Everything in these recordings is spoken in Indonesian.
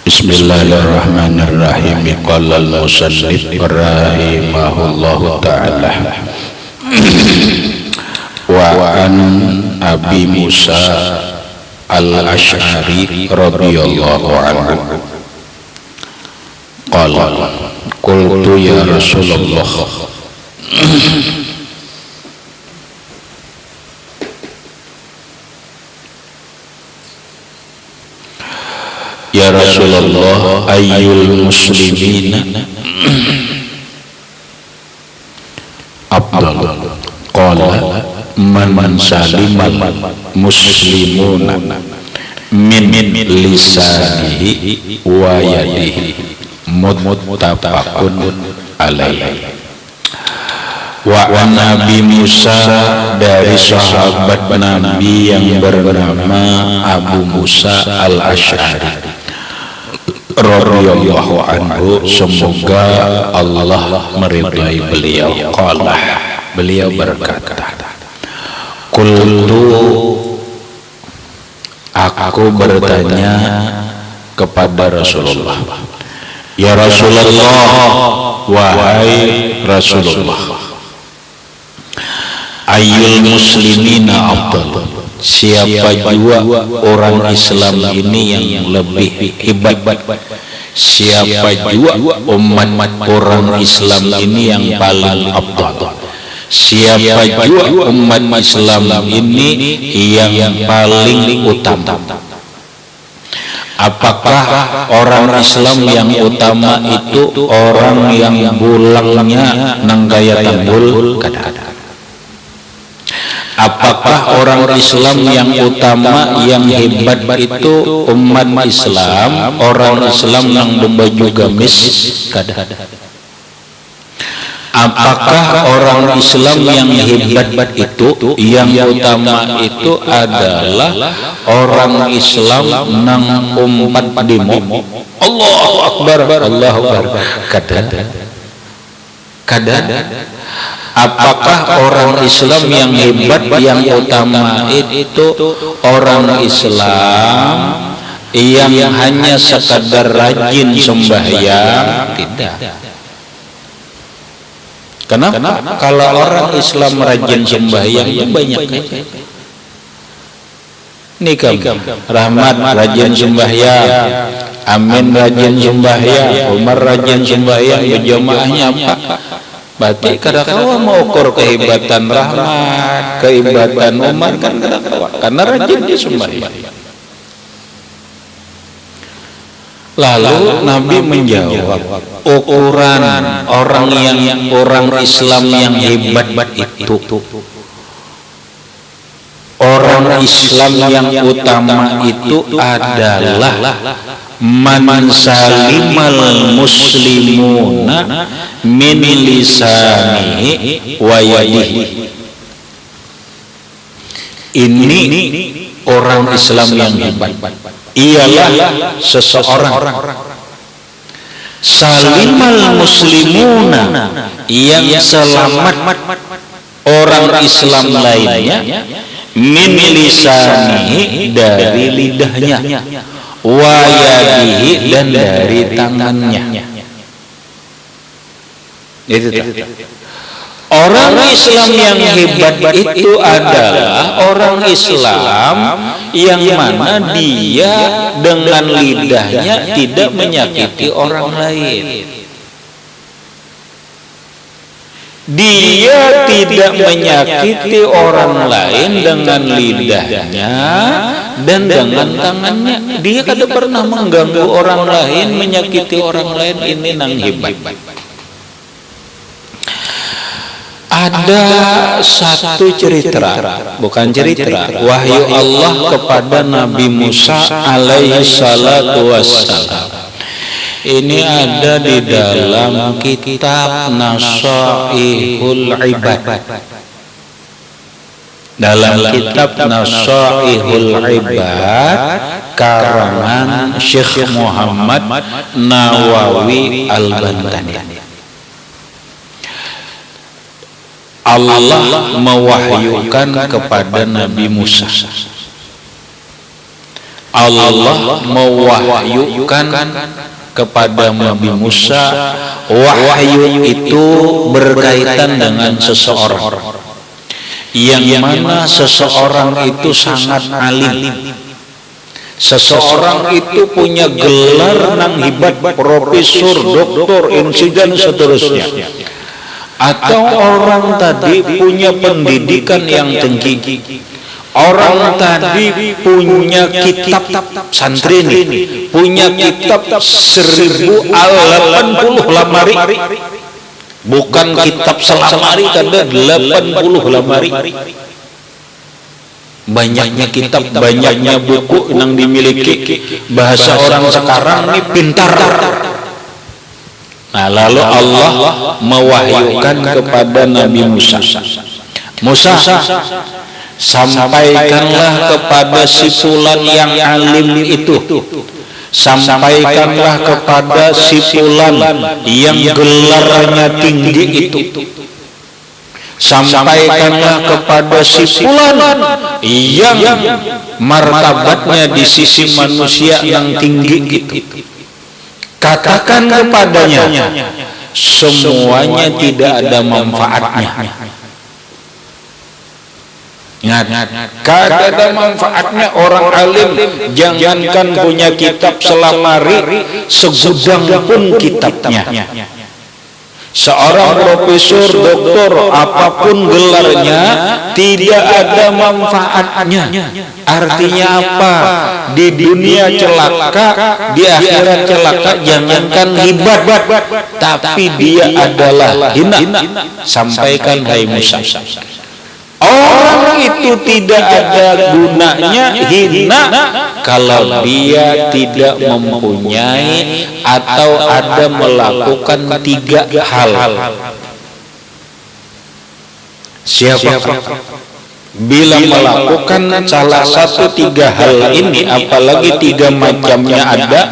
Bismillahirrahmanirrahim. Qala al-musannif rahimahullahu ta'ala wa an Abi Musa al-Asy'ari radhiyallahu anhu qala qultu ya Rasulullah ya Rasulullah ayyul muslimina afdal qala man salimal muslimuna min lisanihi wa yadihi muttafaqun alaihi. Wa Nabi Musa, dari sahabat Nabi yang bernama Abu Musa al-Asy'ari radhiyallahu anhu, semoga Allah meridai beliau. Qala, beliau berkata, qultu, aku bertanya kepada Rasulullah, ya Rasulullah, wahai Rasulullah, ayyul muslimina afdal, siapa juga orang Islam ini yang lebih hebat, siapa juga umat orang Islam ini yang paling afdal, siapa juga umat Islam ini yang paling utama. Apakah orang Islam yang utama itu orang yang bulangnya nanggaya tanggul? Apakah orang Islam yang utama yang hebat itu umat Islam, orang Islam yang berbaju gamis? Apakah orang Islam yang hebat itu, yang utama itu adalah orang Islam nang umpat demo? Allahu Akbar, Allahu Akbar. Apakah orang Islam yang hebat, yang utama itu orang Islam yang hanya sekadar rajin sembahyang? Tidak. Kenapa? Kalau orang Islam rajin sembahyang itu banyak. Nikam, Rahmat rajin sembahyang, Amin rajin sembahyang, Umar rajin sembahyang, berjamaahnya apa? Berarti kadang-kadang mau ukur kehebatan Rahmat, kehebatan Umar kan kadang-kadang karena rajin dia sembahyang. Lalu Nabi menjawab, ukuran orang Islam yang hebat itu, orang Islam yang utama itu adalah man salimal muslimuna min lisanihi wa yadihi. Ini orang Islam yang hebat ialah seseorang salimal muslimuna, yang selamat orang Islam lainnya, min lisanihi, dari lidahnya, wa yadihi, dan dari tangannya. Itu. Orang Islam yang hebat itu adalah orang Islam yang mana dia dengan lidahnya tidak menyakiti orang lain. Dia tidak menyakiti orang lain dengan lidahnya dan dengan tangannya. Dia kada pernah mengganggu orang lain, menyakiti orang lain. Ini nang hebat. Ada satu cerita, bukan cerita, wahyu Allah kepada Nabi Musa alaihi salatu wassalam. Ini ada di dalam kitab Nasaihul Ibad. Dalam kitab Nasaihul Ibad karangan Syekh Muhammad Nawawi Al-Bantani. Allah mewahyukan kepada Nabi Musa Allah mewahyukan kepada Nabi Musa. Wahyu itu berkaitan dengan seseorang yang mana seseorang itu sangat alim, seseorang itu punya gelar nang hebat, profesor, doktor, insiden, seterusnya, atau orang tadi punya pendidikan yang tinggi, orang tadi punya kitab santri ini, punya kitab 1080 lemari, bukan kitab selamari, kada 80 lemari. Banyaknya kitab, banyaknya buku yang dimiliki, bahasa orang sekarang ini pintar. Nah, lalu Allah mewahyukan kepada Nabi Musa, Musa, sampaikanlah kepada si fulan yang alim itu, sampaikanlah kepada si fulan yang gelarnya tinggi itu, sampaikanlah kepada si fulan yang martabatnya di sisi manusia yang tinggi itu. Katakan kepadanya, semuanya tidak ada manfaatnya. Kada ada manfaatnya orang alim, jangankan punya kitab selamari, segudang pun kitabnya. Seorang profesor, doktor, apapun gelarnya, tidak ada manfaatnya. Artinya apa? Di dunia celaka, di akhirat celaka. Jangankan hebat, tapi dia adalah hina. Sampaikan hai Musa, orang itu tidak ada gunanya, hina, kalau dia tidak mempunyai atau ada melakukan 3 hal. Siapa bila melakukan salah satu 3 hal ini, apalagi 3 macamnya ada,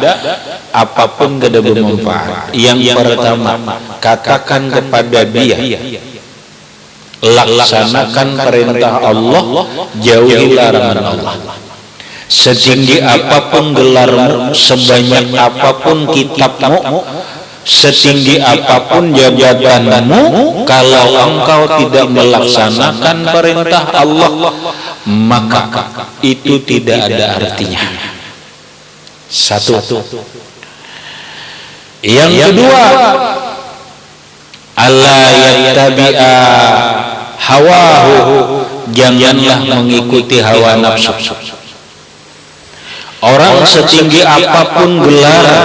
apapun tidak bermanfaat. Yang pertama, katakan kepada dia, laksanakan perintah Allah, jauhi larangan Allah. Setinggi apapun gelarmu, sebanyak apapun kitabmu, setinggi apapun jabatanmu, kalau engkau tidak melaksanakan perintah Allah, maka itu tidak ada artinya. Satu. Yang kedua, Allah yattabi'a hawahu, janganlah mengikuti hawa nafsu. Orang setinggi apapun gelar,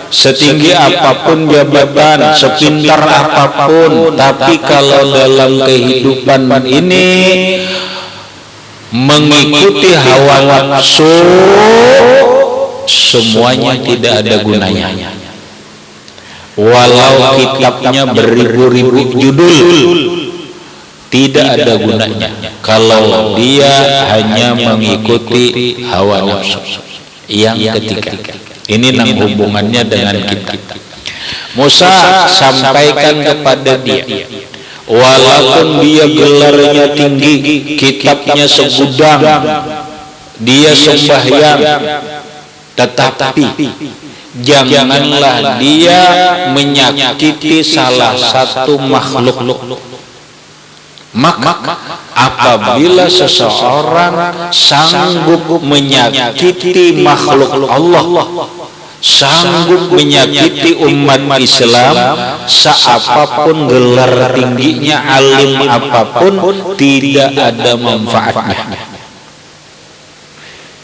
setinggi apapun jabatan, sepintar apapun, tapi kalau dalam kehidupan ini mengikuti hawa nafsu, semuanya tidak ada gunanya. Walau kitabnya beribu-ribu judul, tidak ada gunanya kalau dia hanya mengikuti hawa nafsu. Yang ketiga, ini nang hubungannya dengan kita. Musa sampaikan kepada dia, walaupun dia gelarnya tinggi, kitabnya segudang, dia sembahyang, tetapi janganlah dia menyakiti salah satu makhluk. Maka apabila seseorang sanggup menyakiti makhluk Allah, sanggup menyakiti umat Islam, seapapun gelar tingginya, alim apapun, tidak ada manfaatnya.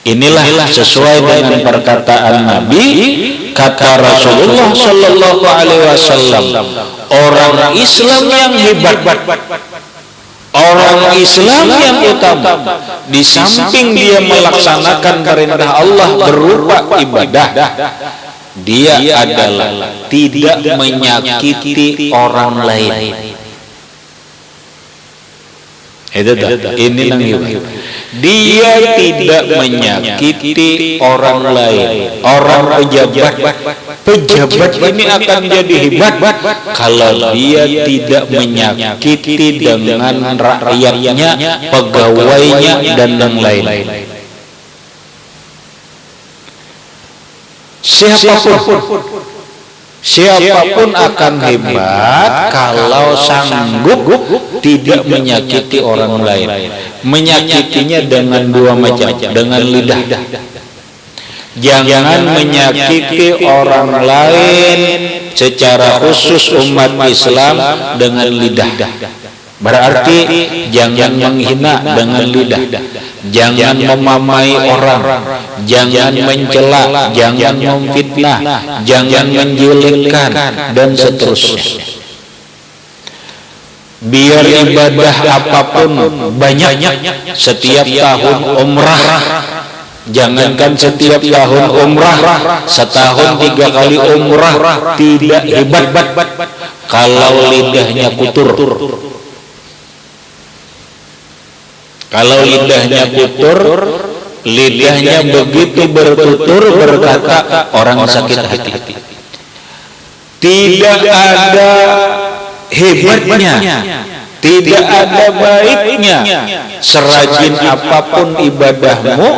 Inilah sesuai dengan perkataan Nabi, kata Rasulullah Sallallahu Alaihi Wasallam, orang Islam yang hebat, orang Islam yang utama, di samping dia melaksanakan perintah Allah berupa ibadah, dia adalah tidak menyakiti orang lain. Ini dia tidak menyakiti orang lain. Orang pejabat ini akan jadi hebat kalau dia tidak menyakiti dengan rakyatnya, pegawainya, dan yang lain. Siapapun akan hebat kalau sanggup tidak menyakiti orang lain. Menyakitinya dengan dua macam, dengan lidah. Jangan menyakiti orang lain secara khusus umat Islam dengan lidah. Berarti jangan menghina dengan lidah, jangan memamai orang, jangan mencela, jangan memfitnah, jangan menjelekkan, dan seterusnya. Biar ibadah apapun banyak, setiap tahun umrah, jangankan setiap tahun umrah, setahun 3 kali umrah tidak hebat kalau lidahnya kotor. Kalau lidahnya kotor, lidahnya begitu bertutur berkata orang sakit hati. Tidak ada hebatnya, tidak ada baiknya serajin apapun ibadahmu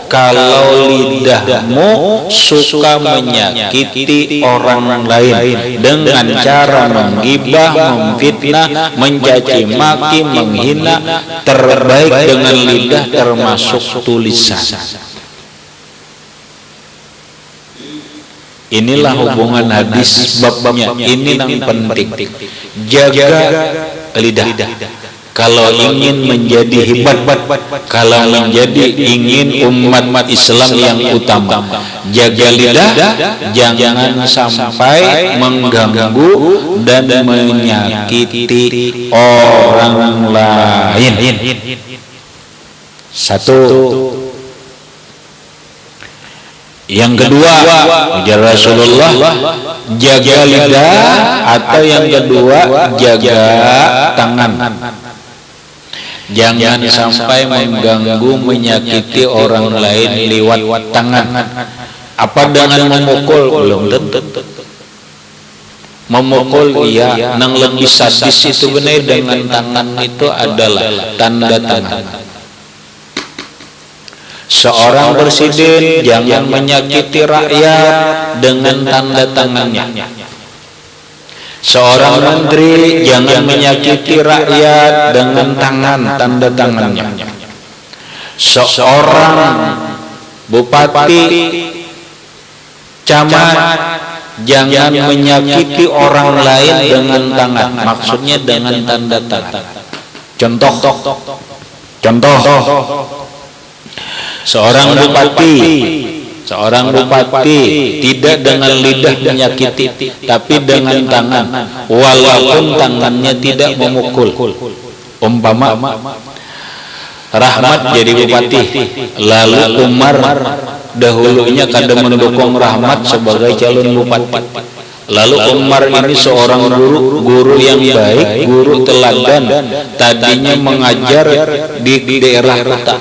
kalau lidahmu suka menyakiti orang lain dengan cara menggibah, memfitnah, mencaci maki, menghina. Terbaik dengan lidah termasuk tulisan. Inilah hubungan hadis babnya. Ini yang penting. Jaga lidah. Kalau ingin menjadi hebat, kalau ingin umat Islam yang utama, jaga lidah, jangan sampai mengganggu dan menyakiti orang lain. Satu. Yang kedua, ujar Rasulullah, jaga lidah, atau yang kedua, jaga tangan. Jangan sampai mengganggu, menyakiti orang lain lewat tangan. Apa dengan memukul? Belum tentu. Memukul iya, nang lebih sadis itu benar dengan tangan itu adalah tanda tangan. Seorang presiden jangan menyakiti rakyat dengan tanda tangannya. Seorang menteri jangan menyakiti rakyat dengan tanda tangannya. Seorang bupati, camat jangan menyakiti orang lain dengan tangan. Maksudnya dengan tanda tangan. Contoh. Seorang bupati tidak dengan lidah menyakiti, tapi dengan tangan, walaupun tangannya tidak memukul. Umpama Rahmat jadi bupati, lalu Umar dahulunya kadang mendukung Rahmat sebagai calon bupati. Lalu Umar ini seorang guru yang baik, guru teladan, tadinya mengajar di daerah kota.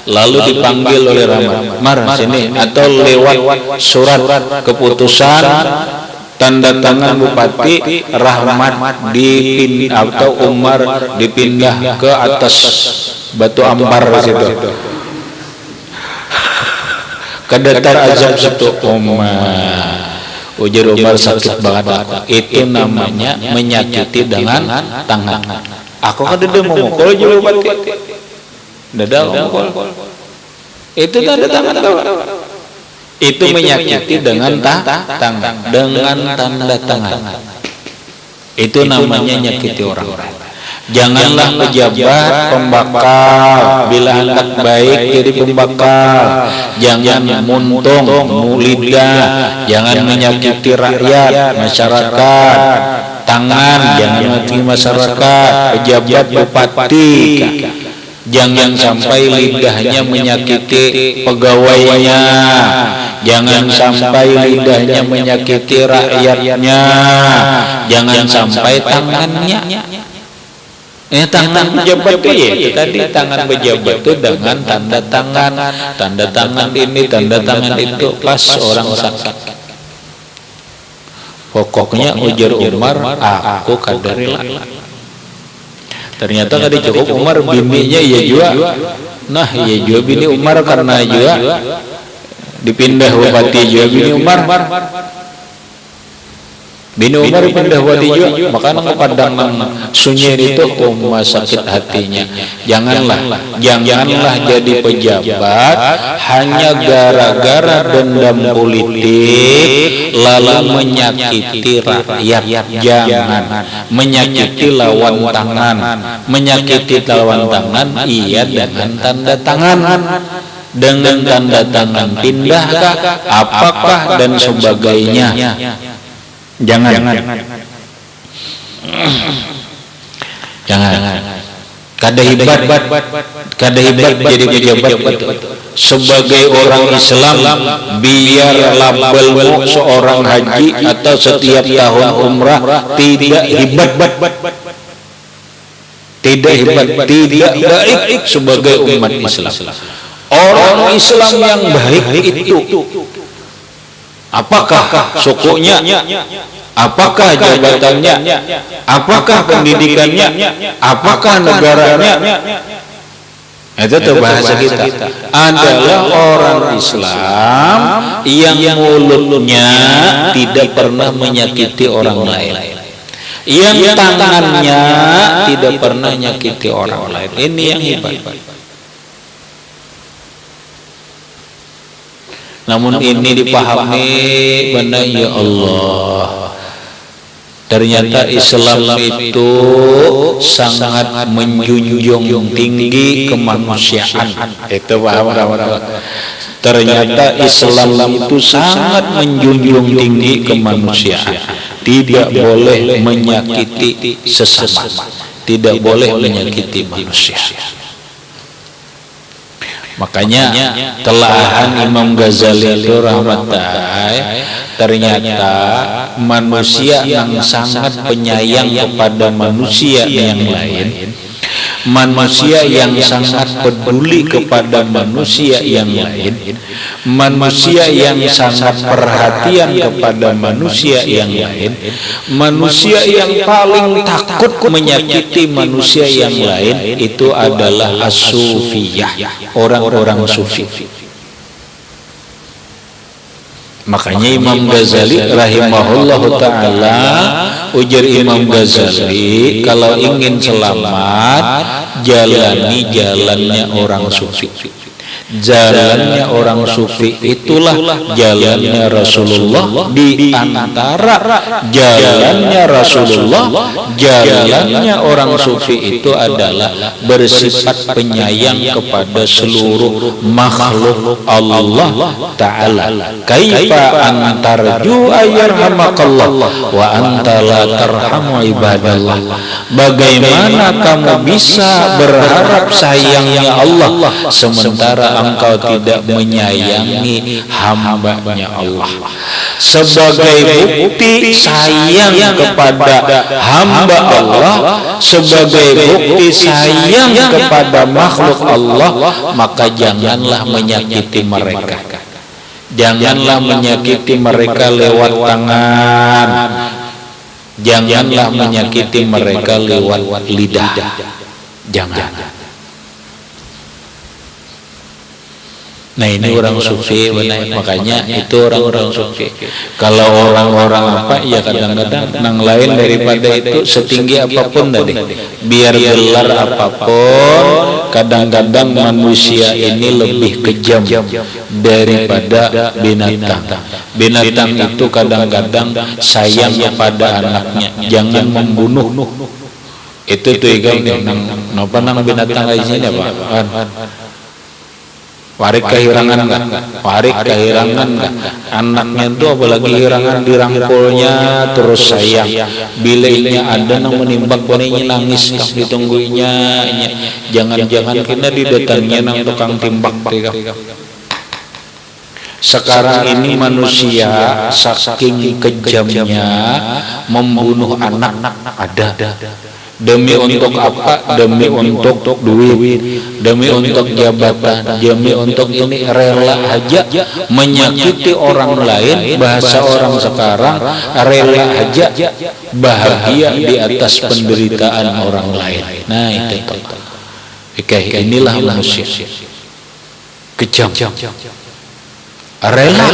Lalu dipanggil oleh Rahmat, "Mar, sini," atau lewat surat keputusan tanda tangan bupati, Rahmat atau Umar dipindah ke atas Batu Ampar situ. Kedatar azab situ Umar. Ujar Umar, sakit banget aku. Itu namanya menyakiti dengan tangan. Aku kan udah memukul aja bupati. Dadah memukul. Itu tanda tangan. Itu menyakiti dengan tangan, dengan tanda tangan. Itu namanya nyakiti orang. Janganlah pejabat pembakal, bila hendak baik jadi pembakal. Jangan muntung, lidah, jangan menyakiti rakyat, masyarakat. Tangan, jangan menyakiti masyarakat, pejabat, bupati. Jangan sampai lidahnya menyakiti pegawainya. Jangan sampai lidahnya menyakiti rakyatnya. Jangan sampai tangannya. Tangan pejabat itu tadi, tangan pejabat itu dengan tanda tangan ini, tanda tangan itu pas orang sakit. Pokoknya ujar Umar, aku kadarila. Ternyata tadi cukup Umar bininya iya juga. Nah iya juga bini Umar karena juga dipindah bupati juga Bini Umar pindah wadi juga, makanya kadang sunyi itu rumah sakit hatinya. Janganlah jadi pejabat hanya gara-gara dendam politik lalu menyakiti rakyat. Jangan menyakiti lawan tangan, iya dengan tanda tangan. Dengan tanda tangan pindahkah, apakah dan sebagainya. Jangan. Kada hebat jadi pejabat sebagai orang Islam, biar labelmu seorang haji atau setiap tahun umrah tidak hebat, tidak baik sebagai umat Islam. Orang Islam yang baik itu apakah sukunya, apakah jabatannya, apakah pendidikannya, apakah negaranya? Itu tuh bahasa kita. Adalah orang Islam yang mulutnya tidak pernah menyakiti orang lain, yang tangannya tidak pernah menyakiti orang lain. Ini yang hebat. Namun ini dipahami benar, ya Allah, ternyata Islam itu sangat menjunjung tinggi kemanusiaan. Itu paham. Ternyata Islam itu sangat menjunjung tinggi kemanusiaan. Tidak boleh menyakiti sesama, tidak boleh menyakiti manusia. Makanya telahan Imam Ghazali itu rahmatullahi, ternyata manusia yang sangat penyayang kepada manusia yang lain, manusia yang sangat peduli kepada manusia yang lain, manusia yang sangat perhatian kepada manusia yang lain, manusia yang paling takut menyakiti manusia yang lain, itu adalah as-sufiyah, orang-orang sufi. Makanya Imam Ghazali rahimahullahu ta'ala, ujar Imam Ghazali, kalau ingin selamat, jalani jalannya orang sufi. Jalannya orang sufi itulah jalannya Rasulullah. Di antara jalannya Rasulullah, jalannya orang sufi itu adalah bersifat penyayang kepada seluruh makhluk Allah Ta'ala. Kaifa antarju ayyarhamakallah wa anta la tarhamu ibadallah. Bagaimana kamu bisa berharap sayangnya Allah sementara engkau tidak menyayangi hambanya Allah? Sebagai bukti sayang kepada hamba Allah, sebagai bukti sayang kepada makhluk Allah, maka janganlah menyakiti mereka. Janganlah menyakiti mereka lewat tangan, janganlah menyakiti mereka lewat lidah. Jangan. Nah ini orang sufi, makanya itu orang-orang sufi. Kalau orang-orang apa, ya kadang-kadang nang lain daripada itu setinggi apapun tadi, biar gelar apapun, kadang-kadang manusia ini lebih kejam daripada binatang. Binatang itu kadang-kadang sayang kepada anaknya, jangan membunuh. Itu tuh nang binatang di sini apa? Warik kehirangan enggak? Warik kehirangan enggak? Anaknya itu apalagi kehirangan, dirangkulnya terus sayang. Bilainya ada nang menimbang konenya nangis kang ditungguinya. Jangan-jangan kena didatangnya nang tukang timbang tiga. Sekarang ini manusia saking kejamnya membunuh anak ada. Demi untuk apa? Demi untuk duit, demi untuk jabatan, demi untuk ini, rela aja menyakiti orang lain. Bahasa orang sekarang, rela aja bahagia di atas penderitaan orang lain. Nah itu inilah manusia kejam. rela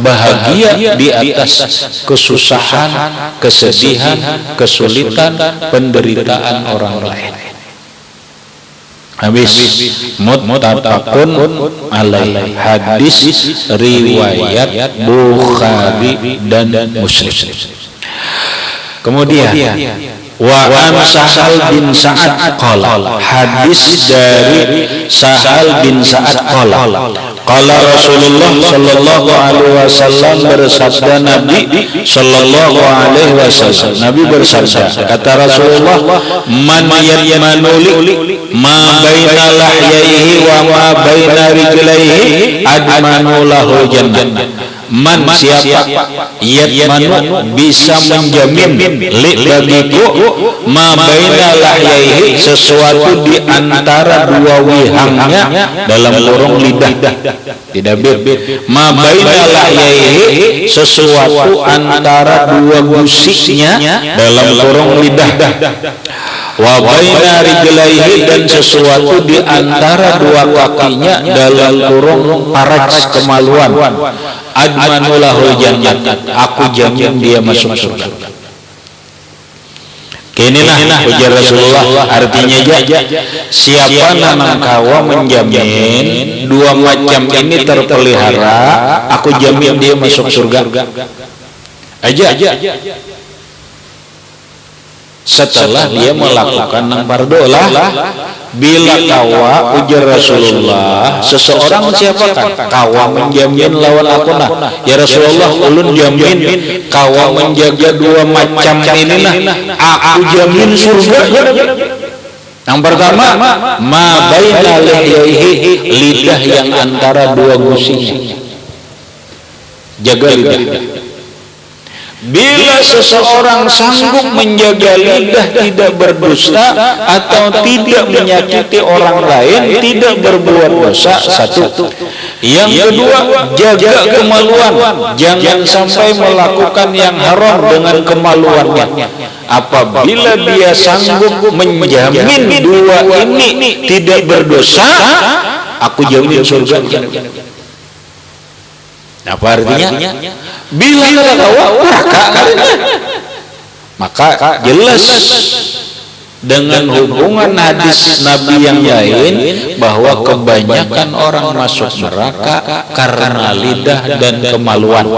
bahagia di atas kesusahan, kesedihan, kesulitan, penderitaan orang lain. Habis muttafaqun alaih, hadis riwayat Bukhari dan Muslim. Kemudian wa an Sahal bin Sa'ad qala, hadis dari Sahal bin Sa'ad qala, qala Rasulullah sallallahu alaihi wasallam, bersabda Nabi sallallahu alaihi wasallam, Nabi bersabda, kata Rasulullah, man yadmanuli ma baina lahyaihi wa ma baina rijlaihi admanu lahu jannah. Man, siapa yadmanu, bisa menjamin li bagiku ma baina lahyaihi, sesuatu di antara dua wihangnya dalam kurung lidah, tidak bir, ma baina lahyaihi, sesuatu antara dua gusiknya dalam kurung lidah, wa baina rijlaihi, dan sesuatu di antara dua kakinya dalam kurung paraj, kemaluan, admanu lahul jannah, aku jamin dia masuk surga. Inilah ujar Rasulullah, artinya aja siapa namang kawa menjamin dua macam ini terpelihara, aku jamin dia masuk surga aja. Setelah dia melakukan nang fardu lah, bila kawa ujar Rasulullah, seseorang siapakah kawa menjamin lawan aku nah, ya Rasulullah ulun jamin kawa menjaga dua macam ini nah, aku jamin surga. Yang pertama, ma baina lahyaihi, lidah yang antara dua gusinya, jaga lidah. Bila seseorang sanggup menjaga lidah tidak berdusta atau tidak menyakiti orang lain, tidak berbuat dosa, satu. Yang kedua, jaga kemaluan, jangan sampai melakukan yang haram dengan kemaluannya. Apabila dia sanggup menjamin dua ini tidak berdosa, aku jamin surga. Apa artinya? Bila kawa maka jelas dengan hubungan hadis Nabi yang lain bahwa kebanyakan orang masuk neraka karena lidah dan kemaluan.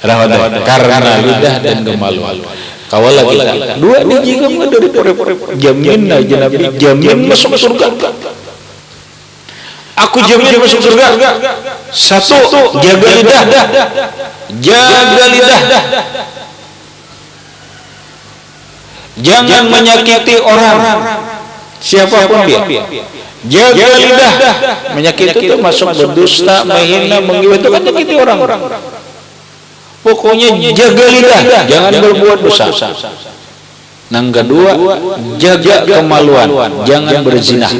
Karena lidah dan kemaluan. Kawal lagi dua ini jika dari jamin aja Nabi, jamin masuk surga. Aku jamin masuk surga. Satu, jaga lidah. Jaga lidah. Jangan menyakiti orang, siapapun dia. Jaga lidah. Menyakiti itu masuk berdusta, menghina, menggibah, itu kan menyakiti orang. Pokoknya jaga lidah, jangan berbuat dosa. Yang kedua, jaga kemaluan, jangan berzina.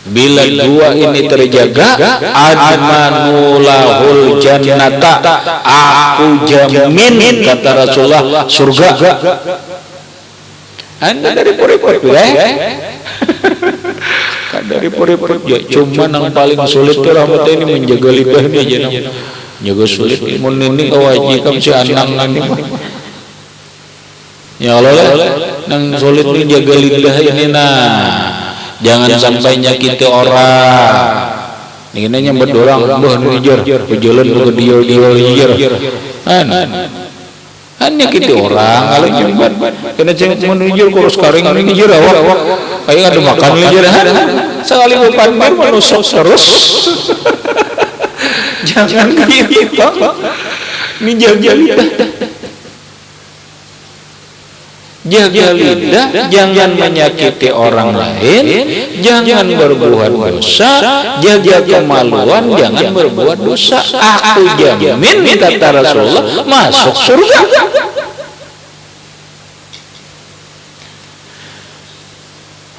Bila dua ini terjaga, admanu lahul jannata, aku jamin, kata Rasulullah, surga. Anda dari puri-puri dari puri-puri ya, cuma yang paling sulit itu rahmat ini menjaga lidah ini aja. Jaga sulit mun ini kewajiban si anang ini. Ya Allah, nang sulit ini jaga lidah ini jangan sampai nyakiti orang. Ini nyambut orang, bah nujur, berjalan ke dia. Nyakiti orang, kalau nyambut, kena cengit menujur kurus karing nujur awak. Kayak ada makan nujur, sekali bukan menusuk terus. Jangan gitu, ini jaga lidah. Jaga lidah, jangan menyakiti orang lain, jangan berbuat dosa, jaga kemaluan, jangan berbuat dosa. Aku jamin, kata Rasulullah, masuk surga.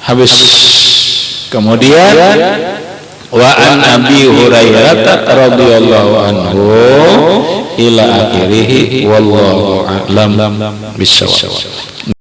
Habis. Kemudian wa an Abi Hurairah radhiyallahu anhu ila akhirih, wallahu a'lam bissawab.